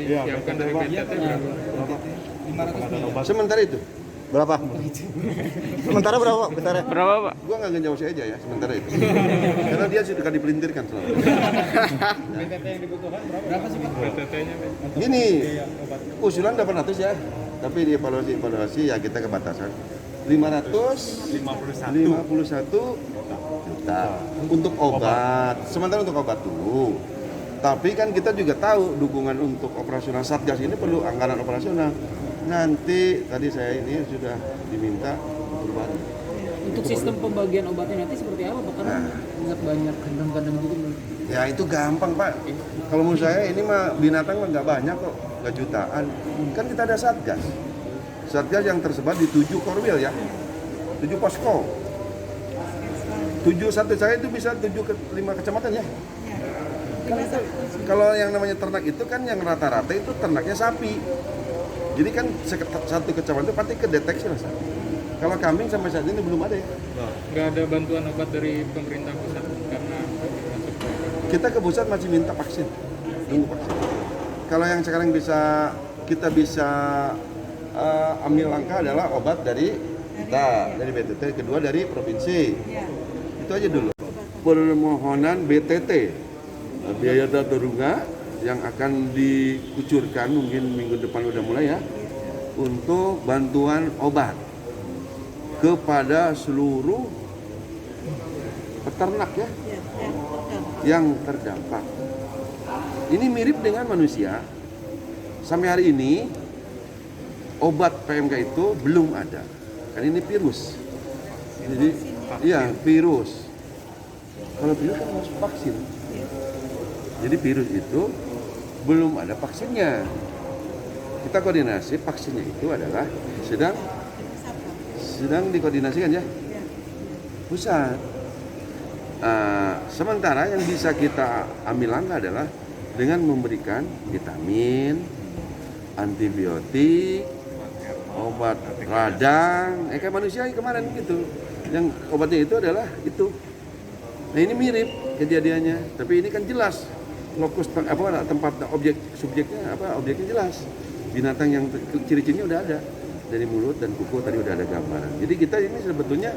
disiapkan dari BTT berapa? 500 Sementara itu Berapa? Sementara berapa? Bentar ya. Berapa Pak? gua nggak ngejauh saya aja ya sementara itu karena dia sudah dipelintirkan selalu. BTT yang dibutuhkan berapa sih Pak? BTT-nya Gini, usulan 800 ya, tapi di evaluasi ya kita kebatasan 551 juta untuk obat. Sementara untuk obat dulu. Tapi kan kita juga tahu dukungan untuk operasional Satgas ini perlu anggaran operasional. Nanti tadi saya ini sudah diminta perubahan. Untuk sistem pembagian obatnya nanti seperti apa Pak? Karena sangat banyak kandang-kandang gitu. Ya itu gampang Pak. Kalau menurut saya ini mah binatang mah nggak banyak kok, nggak jutaan. Kan kita ada Satgas. Satgas yang tersebar di 7 korwil ya, 7 posko. 7 satu saya itu bisa 5 kecamatan ya. Kan itu, kalau yang namanya ternak itu kan yang rata-rata itu ternaknya sapi. Jadi kan satu kecamatan itu pasti kedeteksi lah sapi. Kalau kambing sampai saat ini belum ada ya. nggak ada bantuan obat dari pemerintah pusat karena masuk Kita ke pusat masih minta vaksin, nunggu vaksin. Kalau yang sekarang kita bisa ambil langkah adalah obat dari kita, dari BTT, kedua dari provinsi. Itu aja dulu. Permohonan BTT, biaya tata runga yang akan dikucurkan mungkin minggu depan udah mulai ya, untuk bantuan obat kepada seluruh peternak ya yang terdampak. Ini mirip dengan manusia. Sampai hari ini obat PMK itu belum ada. Kan ini virus. Jadi iya virus. Kalau virus kan harus vaksin. Jadi virus itu belum ada vaksinnya. Kita koordinasi vaksinnya itu adalah sedang dikoordinasikan ya pusat. Sementara yang bisa kita ambil langkah adalah dengan memberikan vitamin, antibiotik, obat radang, kayak manusia kemarin gitu. Yang obatnya itu adalah itu. Nah ini mirip kejadiannya, tapi ini kan jelas lokus tempat objek subjeknya objeknya jelas. Binatang yang ciri-cirinya udah ada dari mulut dan kuku tadi udah ada gambaran. Jadi kita ini sebetulnya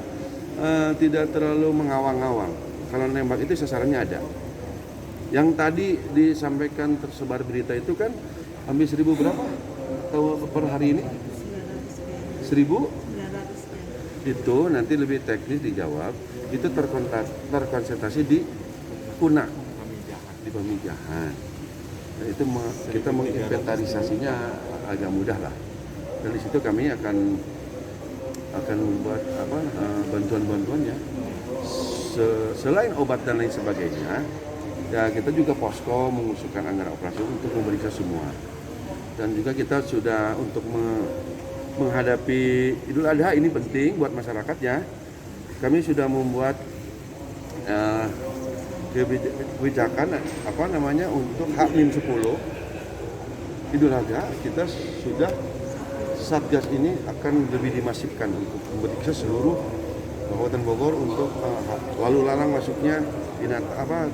tidak terlalu mengawang-awang. Kalau nembak itu sasarannya ada. Yang tadi disampaikan tersebar berita itu kan hampir 1000 berapa? Tahu per hari ini? 1000? Itu nanti lebih teknis dijawab. Itu terkonsentrasi di Punak, di Pamijahan. Nah, itu kita menginventarisasinya agak mudah lah. Dan di situ kami akan membuat bantuan-bantuannya. Selain obat dan lain sebagainya, ya kita juga posko mengusulkan anggaran operasi untuk memeriksa semua. Dan juga kita sudah untuk menghadapi Idul Adha ini penting buat masyarakatnya. Kami sudah membuat kebijakan untuk H-10 Idul Adha. Kita sudah Satgas ini akan lebih dimasifkan untuk memeriksa seluruh Kabupaten Bogor untuk lalu lalang masuknya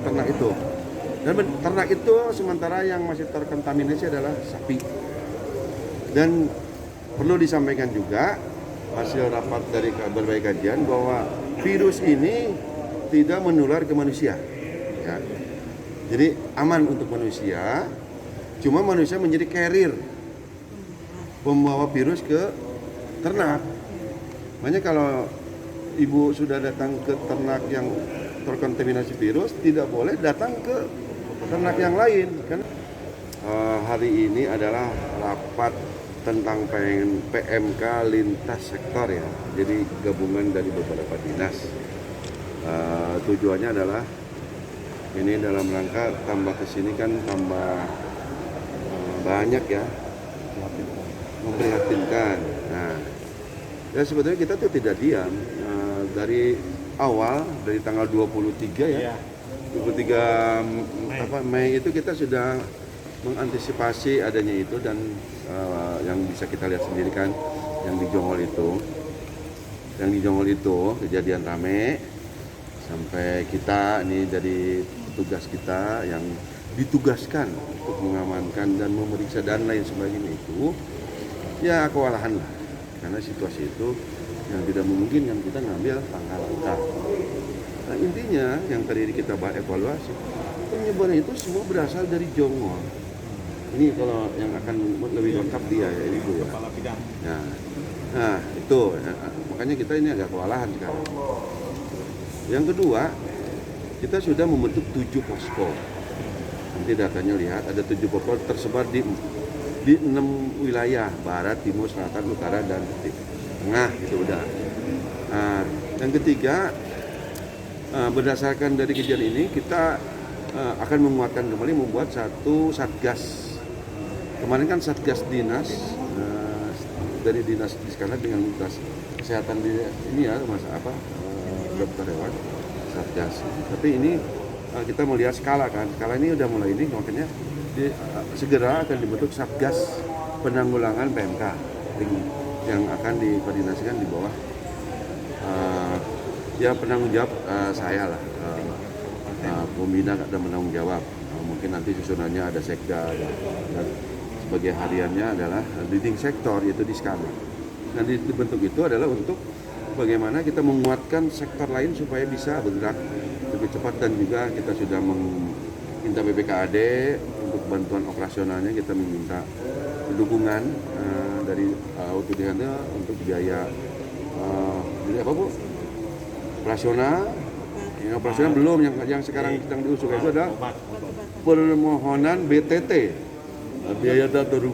ternak itu. Dan ternak itu sementara yang masih terkontaminasi adalah sapi. Dan perlu disampaikan juga hasil rapat dari berbagai kajian bahwa virus ini tidak menular ke manusia. Ya. Jadi aman untuk manusia, cuma manusia menjadi carrier pembawa virus ke ternak. Makanya kalau ibu sudah datang ke ternak yang terkontaminasi virus, tidak boleh datang ke ternak yang lain. Kan hari ini adalah rapat tentang PMK lintas sektor ya. Jadi gabungan dari beberapa dinas. Tujuannya adalah ini dalam rangka tambah kesini kan tambah banyak ya, memprihatinkan. Nah, ya sebetulnya kita tuh tidak diam. Dari awal, dari tanggal 23 ya, 23 Mei itu kita sudah mengantisipasi adanya itu. Dan yang bisa kita lihat sendiri kan yang di Jonggol itu kejadian rame sampai kita ini dari petugas kita yang ditugaskan untuk mengamankan dan memeriksa dan lain sebagainya itu ya kewalahan lah, karena situasi itu yang tidak memungkinkan kita ngambil langkah-langkah. Nah, intinya yang tadi kita bahas evaluasi, penyebaran itu semua berasal dari Jongol. Ini kalau yang akan lebih lengkap dia ya Ibu ya. Nah itu ya, makanya kita ini agak kewalahan sekarang. Yang kedua, kita sudah membentuk 7 posko. Nanti datanya lihat ada 7 posko tersebar di 6 wilayah, barat, timur, selatan, utara, dan tengah gitu udah. Nah, yang ketiga, berdasarkan dari kejadian ini kita akan menguatkan kembali membuat satu satgas. Kemarin kan satgas dinas dari dinas di sekarang dengan dinas kesehatan di ini ya dokter hewan satgas. Tapi ini kita melihat skala kan, skala ini udah mulai ini makanya segera akan dibentuk satgas penanggulangan PMK yang akan dikoordinasikan di bawah ya penanggung jawab saya lah, pembina dan penanggung jawab. Mungkin nanti susunannya ada sekda dan sebagai hariannya adalah leading sektor yaitu di skala. Dan dibentuk itu adalah untuk bagaimana kita menguatkan sektor lain supaya bisa bergerak lebih cepat, dan juga kita sudah meminta BPKAD untuk bantuan operasionalnya, kita meminta dukungan dari UTDHnya untuk biaya apa Bu? Operasional. Yang operasional belum, yang sekarang sedang diusulkan itu adalah permohonan BTT, biaya datur